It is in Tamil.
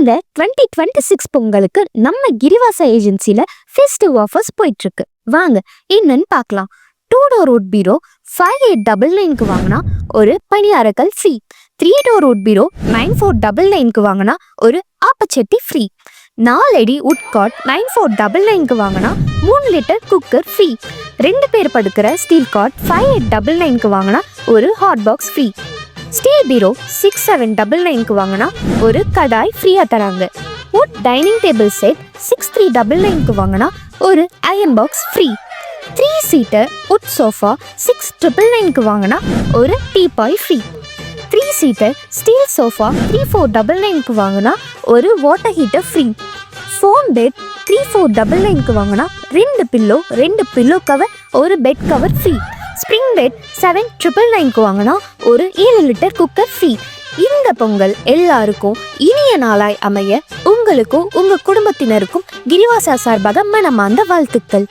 இந்த 2026 பொங்கலுக்கு நம்ம கிரிவாசா ஏஜென்சில ஃபெஸ்டிவ் ஆஃபர்ஸ் போயிட்டு இருக்கு. வாங்க என்னன்னு பார்க்கலாம். 2 டோர் வுட் பீரோ 5899க்கு வாங்கினா ஒரு பணியாரக்கல் ஃப்ரீ. 3 டோர் வுட் பீரோ 9499க்கு வாங்கினா ஒரு ஆப்பச்சட்டி ஃப்ரீ. 4 அடி வுட் காட் 9499க்கு வாங்கினா 3 லிட்டர் குக்கர் ஃப்ரீ. 2 பேர் படுக்கிற ஸ்டீல் காட் 5899க்கு வாங்கினா ஒரு hot box free. Steel bureau 6799க்கு வாங்கினா ஒரு கடாய் ஃப்ரீயாக தராங்க. வுட் டைனிங் டேபிள் செட் 6399க்கு வாங்கினா ஒரு iron box free. 3 seater wood sofa 6999க்கு வாங்கினா ஒரு teapoy free. 3 seater steel sofa 3499க்கு வாங்கினா ஒரு water heater free. Foam bed 3499க்கு வாங்கினா 2 பில்லோ 2 பில்லோ கவர் ஒரு bed cover free. Spring bed 7999க்கு வாங்கினா ஒரு 7 லிட்டர் குக்கர் ஃப்ரீ. இந்த பொங்கல் எல்லாருக்கும் இனிய நாளாய் அமைய உங்களுக்கும் உங்க குடும்பத்தினருக்கும் கிரிவாசா சார்பாக மனமார்ந்த வாழ்த்துக்கள்.